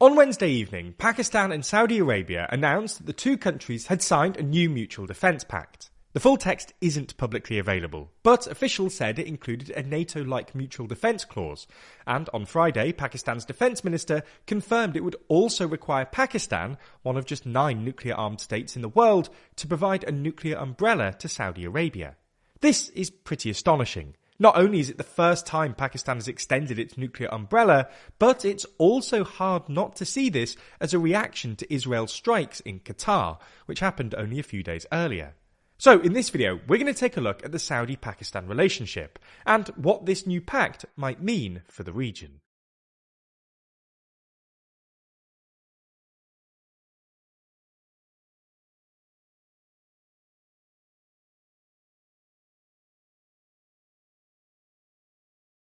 On Wednesday evening, Pakistan and Saudi Arabia announced that the two countries had signed a new mutual defence pact. The full text isn't publicly available, but officials said it included a NATO-like mutual defence clause, and on Friday, Pakistan's defence minister confirmed it would also require Pakistan, one of just 9 nuclear-armed states in the world, to provide a nuclear umbrella to Saudi Arabia. This is pretty astonishing. Not only is it the first time Pakistan has extended its nuclear umbrella, but it's also hard not to see this as a reaction to Israel's strikes in Qatar, which happened only a few days earlier. So in this video, we're going to take a look at the Saudi-Pakistan relationship and what this new pact might mean for the region.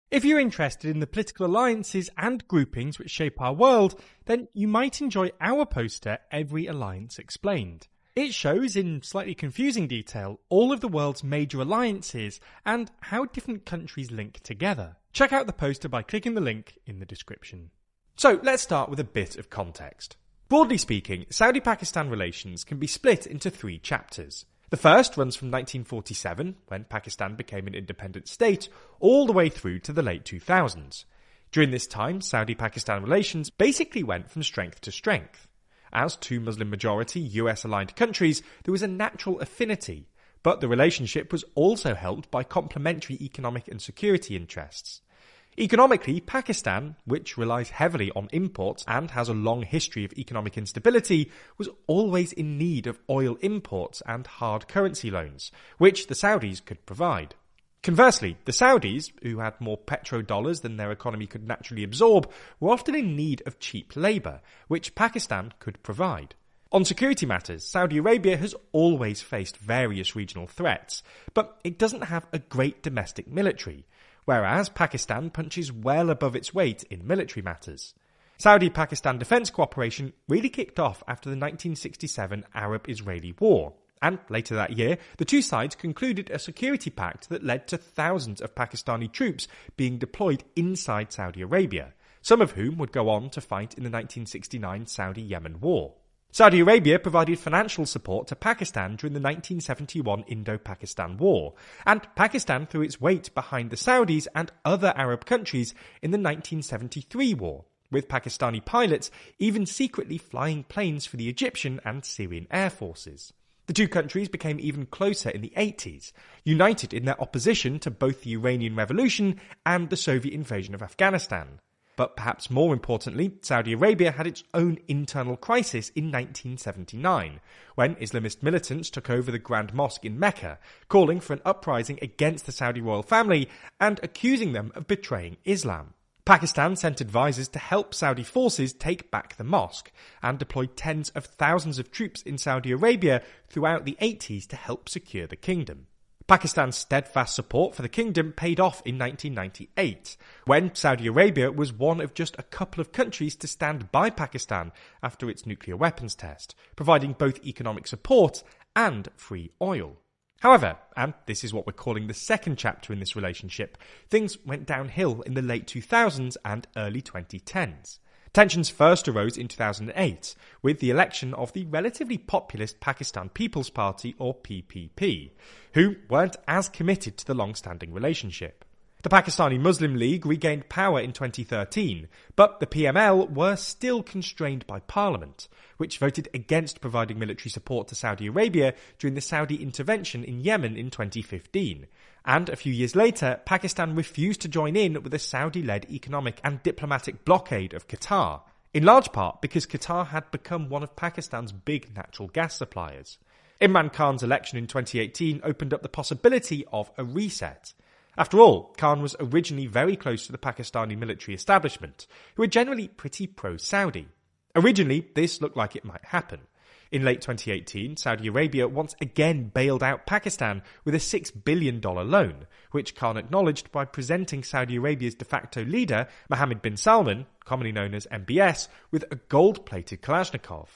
If you're interested in the political alliances and groupings which shape our world, then you might enjoy our poster, Every Alliance Explained. It shows, in slightly confusing detail, all of the world's major alliances and how different countries link together. Check out the poster by clicking the link in the description. So let's start with a bit of context. Broadly speaking, Saudi-Pakistan relations can be split into 3 chapters. The first runs from 1947, when Pakistan became an independent state, all the way through to the late 2000s. During this time, Saudi-Pakistan relations basically went from strength to strength. As 2 Muslim-majority US-aligned countries, there was a natural affinity, but the relationship was also helped by complementary economic and security interests. Economically, Pakistan, which relies heavily on imports and has a long history of economic instability, was always in need of oil imports and hard currency loans, which the Saudis could provide. Conversely, the Saudis, who had more petrodollars than their economy could naturally absorb, were often in need of cheap labour, which Pakistan could provide. On security matters, Saudi Arabia has always faced various regional threats, but it doesn't have a great domestic military, whereas Pakistan punches well above its weight in military matters. Saudi-Pakistan defence cooperation really kicked off after the 1967 Arab-Israeli War, and later that year, the two sides concluded a security pact that led to thousands of Pakistani troops being deployed inside Saudi Arabia, some of whom would go on to fight in the 1969 Saudi-Yemen War. Saudi Arabia provided financial support to Pakistan during the 1971 Indo-Pakistan War, and Pakistan threw its weight behind the Saudis and other Arab countries in the 1973 war, with Pakistani pilots even secretly flying planes for the Egyptian and Syrian air forces. The two countries became even closer in the 80s, united in their opposition to both the Iranian Revolution and the Soviet invasion of Afghanistan. But perhaps more importantly, Saudi Arabia had its own internal crisis in 1979, when Islamist militants took over the Grand Mosque in Mecca, calling for an uprising against the Saudi royal family and accusing them of betraying Islam. Pakistan sent advisors to help Saudi forces take back the mosque, and deployed tens of thousands of troops in Saudi Arabia throughout the 80s to help secure the kingdom. Pakistan's steadfast support for the kingdom paid off in 1998, when Saudi Arabia was one of just a couple of countries to stand by Pakistan after its nuclear weapons test, providing both economic support and free oil. However, and this is what we're calling the second chapter in this relationship, things went downhill in the late 2000s and early 2010s. Tensions first arose in 2008, with the election of the relatively populist Pakistan People's Party, or PPP, who weren't as committed to the long-standing relationship. The Pakistani Muslim League regained power in 2013, but the PML were still constrained by Parliament, which voted against providing military support to Saudi Arabia during the Saudi intervention in Yemen in 2015. And a few years later, Pakistan refused to join in with the Saudi-led economic and diplomatic blockade of Qatar, in large part because Qatar had become one of Pakistan's big natural gas suppliers. Imran Khan's election in 2018 opened up the possibility of a reset. After all, Khan was originally very close to the Pakistani military establishment, who were generally pretty pro-Saudi. Originally, this looked like it might happen. In late 2018, Saudi Arabia once again bailed out Pakistan with a $6 billion loan, which Khan acknowledged by presenting Saudi Arabia's de facto leader, Mohammed bin Salman, commonly known as MBS, with a gold-plated Kalashnikov.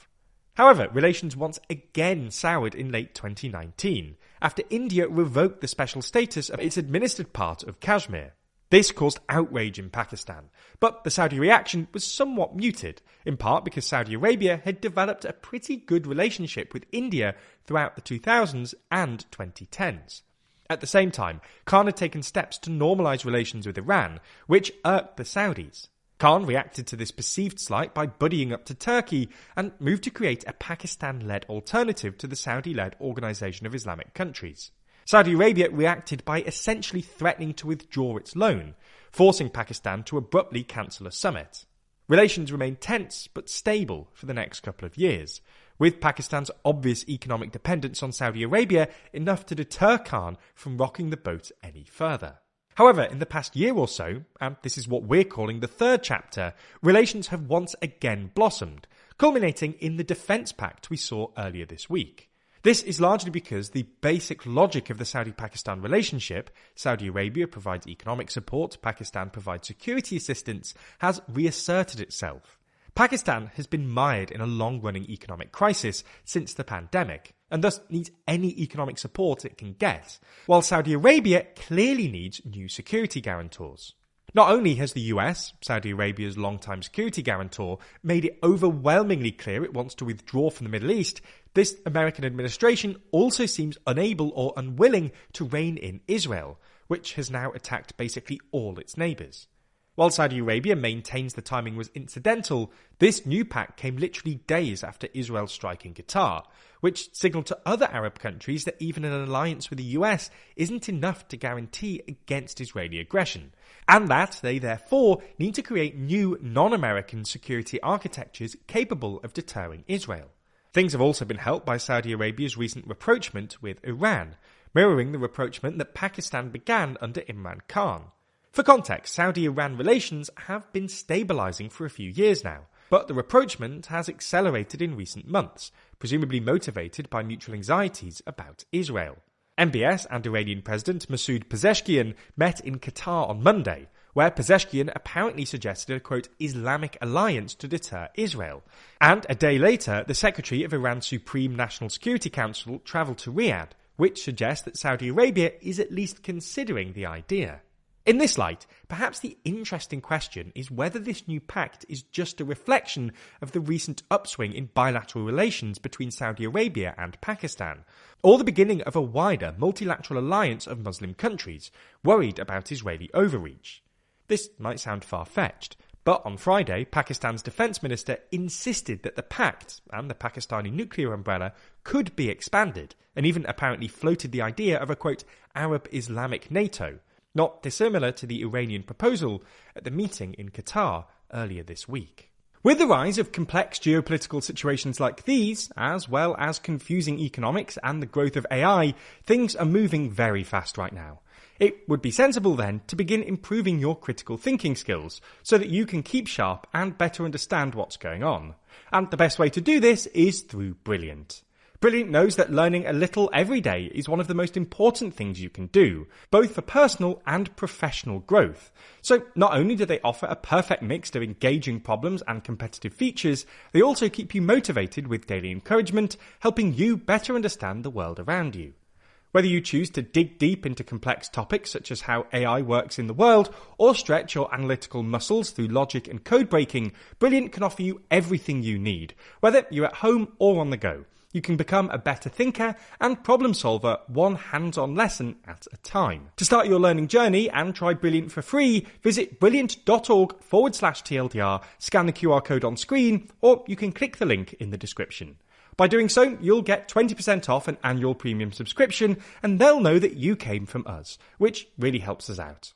However, relations once again soured in late 2019, after India revoked the special status of its administered part of Kashmir. This caused outrage in Pakistan, but the Saudi reaction was somewhat muted, in part because Saudi Arabia had developed a pretty good relationship with India throughout the 2000s and 2010s. At the same time, Khan had taken steps to normalise relations with Iran, which irked the Saudis. Khan reacted to this perceived slight by buddying up to Turkey and moved to create a Pakistan-led alternative to the Saudi-led Organisation of Islamic Countries. Saudi Arabia reacted by essentially threatening to withdraw its loan, forcing Pakistan to abruptly cancel a summit. Relations remained tense but stable for the next couple of years, with Pakistan's obvious economic dependence on Saudi Arabia enough to deter Khan from rocking the boat any further. However, in the past year or so, and this is what we're calling the third chapter, relations have once again blossomed, culminating in the defence pact we saw earlier this week. This is largely because the basic logic of the Saudi-Pakistan relationship, Saudi Arabia provides economic support, Pakistan provides security assistance, has reasserted itself. Pakistan has been mired in a long-running economic crisis since the pandemic, and thus needs any economic support it can get, while Saudi Arabia clearly needs new security guarantors. Not only has the US, Saudi Arabia's longtime security guarantor, made it overwhelmingly clear it wants to withdraw from the Middle East, this American administration also seems unable or unwilling to rein in Israel, which has now attacked basically all its neighbours. While Saudi Arabia maintains the timing was incidental, this new pact came literally days after Israel's strike in Qatar, which signalled to other Arab countries that even an alliance with the US isn't enough to guarantee against Israeli aggression, and that they therefore need to create new non-American security architectures capable of deterring Israel. Things have also been helped by Saudi Arabia's recent rapprochement with Iran, mirroring the rapprochement that Pakistan began under Imran Khan. For context, Saudi-Iran relations have been stabilising for a few years now, but the rapprochement has accelerated in recent months, presumably motivated by mutual anxieties about Israel. MBS and Iranian President Masoud Pezeshkian met in Qatar on Monday, where Pezeshkian apparently suggested a, quote, Islamic alliance to deter Israel. And a day later, the Secretary of Iran's Supreme National Security Council travelled to Riyadh, which suggests that Saudi Arabia is at least considering the idea. In this light, perhaps the interesting question is whether this new pact is just a reflection of the recent upswing in bilateral relations between Saudi Arabia and Pakistan, or the beginning of a wider multilateral alliance of Muslim countries worried about Israeli overreach. This might sound far-fetched, but on Friday, Pakistan's defence minister insisted that the pact and the Pakistani nuclear umbrella could be expanded, and even apparently floated the idea of a, quote, Arab Islamic NATO, not dissimilar to the Iranian proposal at the meeting in Qatar earlier this week. With the rise of complex geopolitical situations like these, as well as confusing economics and the growth of AI, things are moving very fast right now. It would be sensible then to begin improving your critical thinking skills so that you can keep sharp and better understand what's going on. And the best way to do this is through Brilliant. Brilliant knows that learning a little every day is one of the most important things you can do, both for personal and professional growth. So not only do they offer a perfect mix of engaging problems and competitive features, they also keep you motivated with daily encouragement, helping you better understand the world around you. Whether you choose to dig deep into complex topics such as how AI works in the world, or stretch your analytical muscles through logic and code breaking, Brilliant can offer you everything you need, whether you're at home or on the go. You can become a better thinker and problem solver one hands-on lesson at a time. To start your learning journey and try Brilliant for free, visit brilliant.org/TLDR, scan the QR code on screen, or you can click the link in the description. By doing so, you'll get 20% off an annual premium subscription, and they'll know that you came from us, which really helps us out.